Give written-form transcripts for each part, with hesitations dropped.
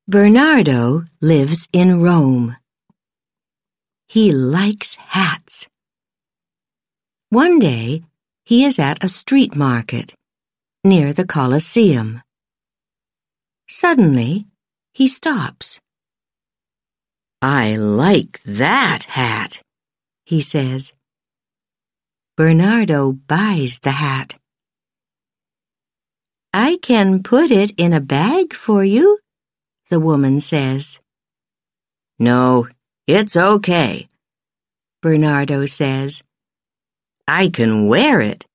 Bernardo lives in Rome. He likes hats. One day, he is at a street market near the Colosseum. Suddenly, he stops. "I like that hat," he says. Bernardo buys the hat. "I can put it in a bag for you," the woman says. "No, it's okay," Bernardo says. "I can wear it."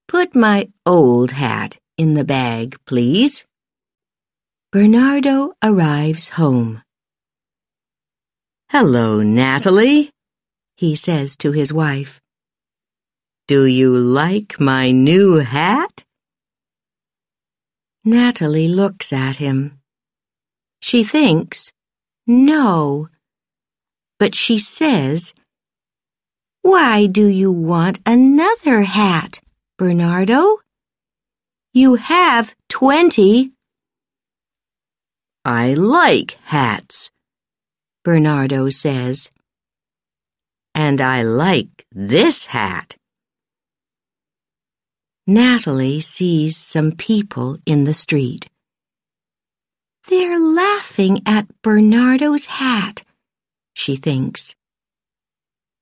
"Put my old hat in the bag, please." Bernardo arrives home. "Hello, Natalie," he says to his wife. "Do you like my new hat?" Natalie looks at him. She thinks, no, but she says, "Why do you want another hat, Bernardo? You have 20. "I like hats," Bernardo says. "And I like this hat." Natalie sees some people in the street. They're laughing at Bernardo's hat, she thinks.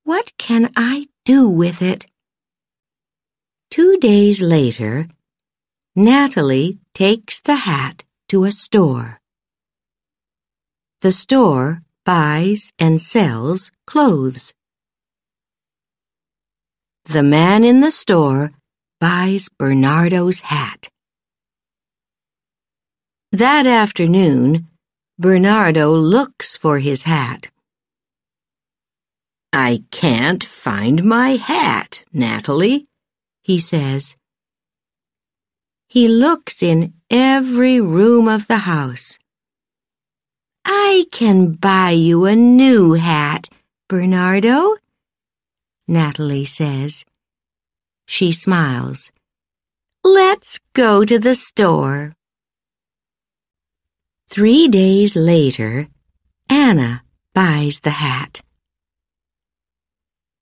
What can I do with it? 2 days later, Natalie takes the hat to a store. The store buys and sells clothes. The man in the store buys Bernardo's hat. That afternoon, Bernardo looks for his hat. "I can't find my hat, Natalie," he says. He looks in every room of the house. "I can buy you a new hat, Bernardo," Natalie says. She smiles. "Let's go to the store." 3 days later, Anna buys the hat.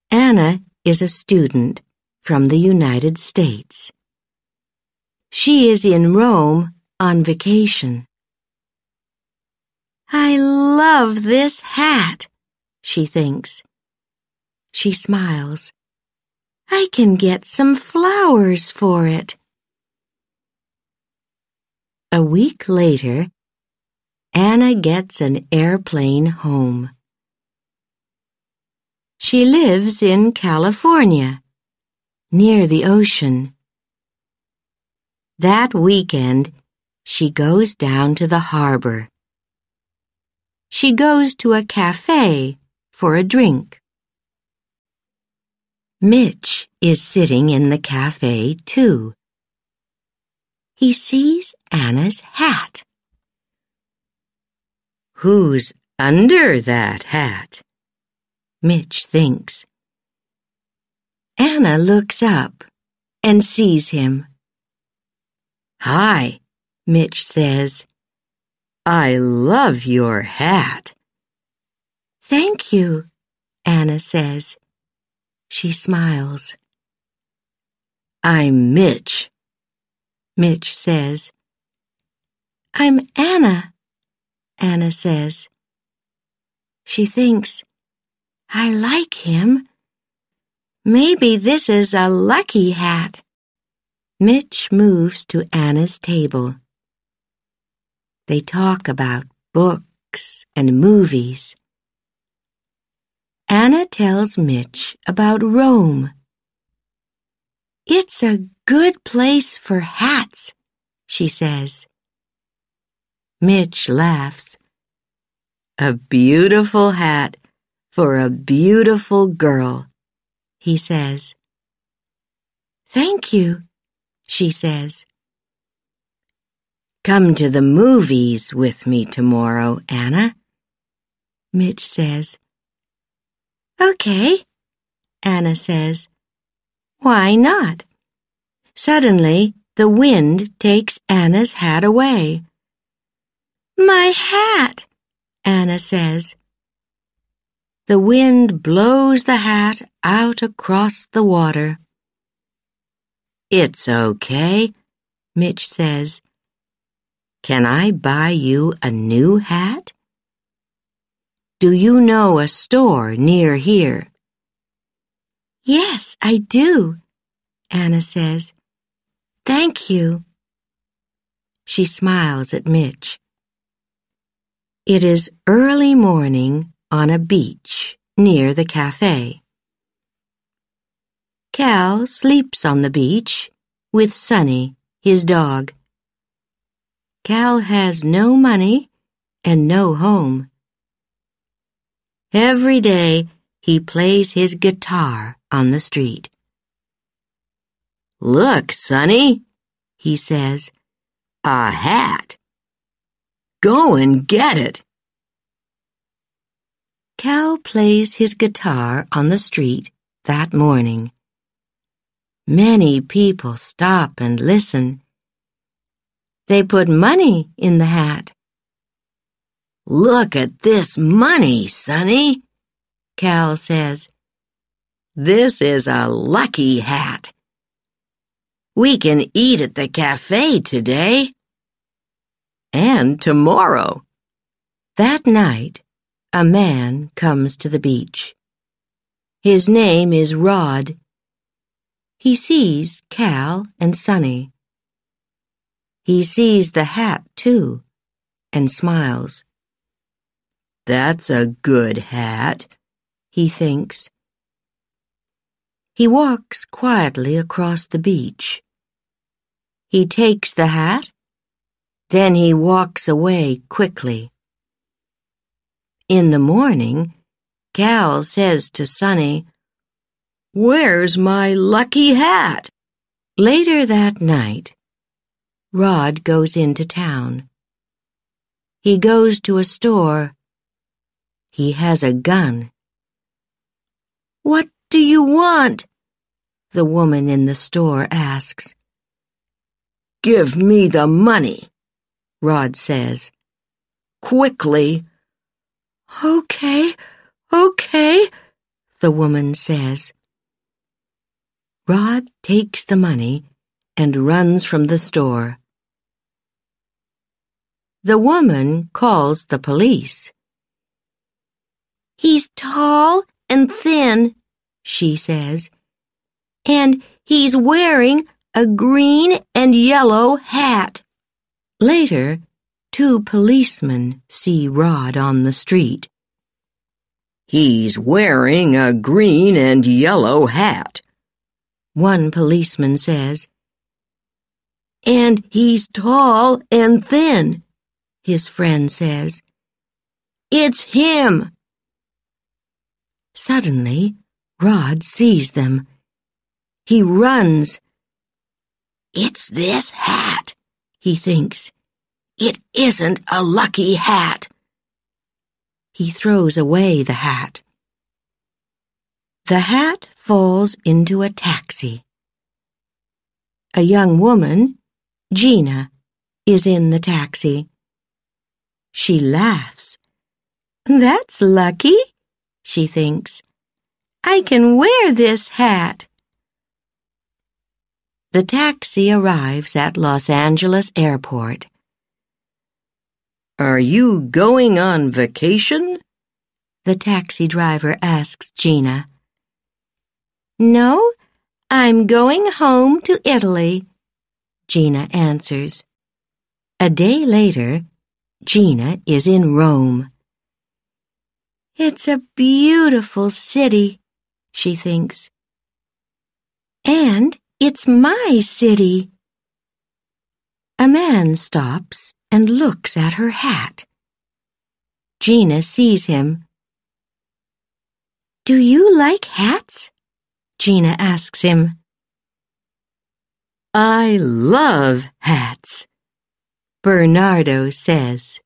Anna is a student from the United States. She is in Rome on vacation. "I love this hat," she thinks. She smiles. "I can get some flowers for it." A week later, Anna gets an airplane home. She lives in California, near the ocean. That weekend, she goes down to the harbor. She goes to a cafe for a drink. Mitch is sitting in the cafe, too. He sees Anna's hat. "Who's under that hat?" Mitch thinks. Anna looks up and sees him. "Hi," Mitch says. "I love your hat." "Thank you," Anna says. She smiles. "I'm Mitch," Mitch says. "I'm Anna," Anna says. She thinks, I like him. Maybe this is a lucky hat. Mitch moves to Anna's table. They talk about books and movies. Anna tells Mitch about Rome. "It's a good place for hats," she says. Mitch laughs. "A beautiful hat for a beautiful girl," he says. "Thank you," she says. "Come to the movies with me tomorrow, Anna," Mitch says. "Okay," Anna says. "Why not?" Suddenly, the wind takes Anna's hat away. My hat, Anna says. The wind blows the hat out across the water. It's okay, Mitch says. Can I buy you a new hat? Do you know a store near here? Yes, I do, Anna says. Thank you. She smiles at Mitch. It is early morning on a beach near the cafe. Cal sleeps on the beach with Sonny, his dog. Cal has no money and no home. Every day he plays his guitar on the street. Look, Sonny, he says, a hat. Go and get it. Cal plays his guitar on the street that morning. Many people stop and listen. They put money in the hat. Look at this money, Sonny, Cal says. This is a lucky hat. We can eat at the cafe today. And tomorrow. That night, a man comes to the beach. His name is Rod. He sees Cal and Sonny. He sees the hat, too, and smiles. That's a good hat, he thinks. He walks quietly across the beach. He takes the hat, then he walks away quickly. In the morning, Cal says to Sonny, "Where's my lucky hat?" Later that night, Rod goes into town. He goes to a store. He has a gun. "What do you want?" the woman in the store asks. "Give me the money," Rod says. "Quickly." Okay, the woman says. Rod takes the money and runs from the store. The woman calls the police. "He's tall and thin," she says, "and he's wearing a green and yellow hat." Later, 2 policemen see Rod on the street. "He's wearing a green and yellow hat," one policeman says. "And he's tall and thin," his friend says. "It's him." Suddenly, Rod sees them. He runs. "It's this hat," he thinks. "It isn't a lucky hat." He throws away the hat. The hat falls into a taxi. A young woman, Gina, is in the taxi. She laughs. "That's lucky," she thinks. "I can wear this hat." The taxi arrives at Los Angeles Airport. "Are you going on vacation?" the taxi driver asks Gina. "No, I'm going home to Italy," Gina answers. A day later, Gina is in Rome. "It's a beautiful city," she thinks. "And it's my city." A man stops and looks at her hat. Gina sees him. "Do you like hats?" Gina asks him. "I love hats," Bernardo says.